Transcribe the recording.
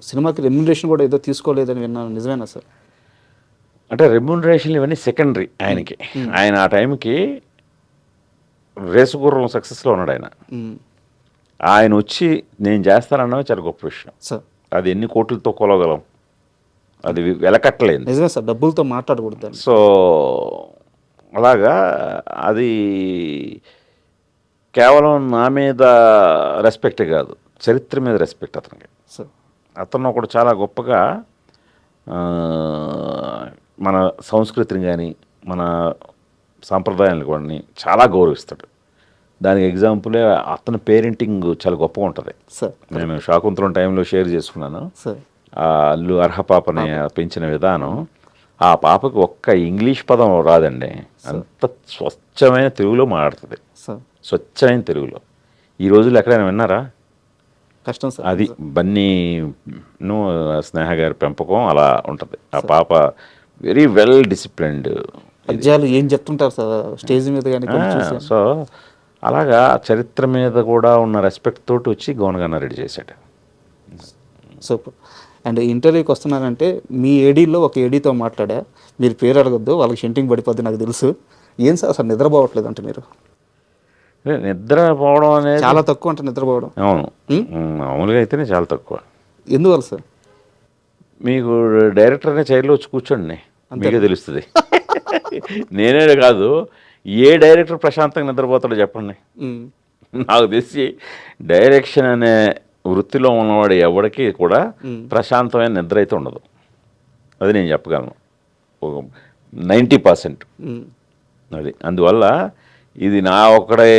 సినిమాకి రెమ్యునరేషన్ కూడా ఏదో తీసుకోలేదని విన్నాను, నిజమేనా సార్? అంటే రెమ్యూనరేషన్లు ఇవన్నీ సెకండరీ ఆయనకి. ఆయన ఆ టైంకి రేసుగుర్రం సక్సెస్లో ఉన్నాడు ఆయన. ఆయన వచ్చి నేను చేస్తానన్నది చాలా గొప్ప విషయం. సార్ అది ఎన్ని కోట్లతో కొలగలం, అది వెలకట్టలేదు. నిజమే సార్, డబ్బులతో మాట్లాడకూడదు. సో అలాగా అది కేవలం నా మీద రెస్పెక్ట్ కాదు, చరిత్ర మీద రెస్పెక్ట్ అతనికి. సార్ అతను ఒకడు చాలా గొప్పగా మన సంస్కృతిని కానీ మన సాంప్రదాయాలను కూడా చాలా గౌరవిస్తాడు. దానికి ఎగ్జాంపులే అతని పేరెంటింగ్ చాలా గొప్పగా ఉంటుంది. సార్ నేను శాకుంతలం టైంలో షేర్ చేసుకున్నాను. సార్ ఆ అల్లు అర్హ పాపని పెంచిన విధానం, ఆ పాపకి ఒక్క ఇంగ్లీష్ పదం రాదండి, అంత స్వచ్ఛమైన తెలుగులో మాట్లాడుతుంది. సార్ స్వచ్ఛమైన తెలుగులో. ఈ రోజుల్లో ఎక్కడైనా విన్నారా? కష్టం సార్. అది బన్నీను స్నేహ గారి పెంపకం అలా ఉంటుంది. ఆ పాప వెరీ వెల్ డిసిప్లిన్డ్. పద్యాలు ఏం చెప్తుంటారు సార్ స్టేజ్ మీద కానీ. సో అలాగా చరిత్ర మీద కూడా ఉన్న రెస్పెక్ట్ తోటి వచ్చి గౌనగన్నారెడ్డి చేశాడు. సూపర్. అండ్ ఇంటర్వ్యూకి వస్తున్నానంటే మీ ఏడీలో ఒక ఏడీతో మాట్లాడా, మీరు పేరు అడగొద్దు, వాళ్ళకి షెంటింగ్ పడిపోద్ది నాకు తెలుసు. ఏం సార్ అసలు నిద్రపోవట్లేదు అంటే మీరు? నిద్రపోవడం అనేది చాలా తక్కువ అంటే నిద్రపోవడం. అవును, మామూలుగా అయితేనే చాలా తక్కువ. ఎందువల్ల సార్? మీకు డైరెక్టర్ అనే చైర్లో వచ్చి కూర్చోండి, మీకే తెలుస్తుంది. నేనే కాదు, ఏ డైరెక్టర్ ప్రశాంతంగా నిద్రపోతాడో చెప్పండి. నాకు తెలిసి డైరెక్షన్ అనే వృత్తిలో ఉన్నవాడు ఎవరికి కూడా ప్రశాంతమైన నిద్ర అయితే ఉండదు. అది నేను చెప్పగలను 90%. అది అందువల్ల ఇది నా ఒక్కడే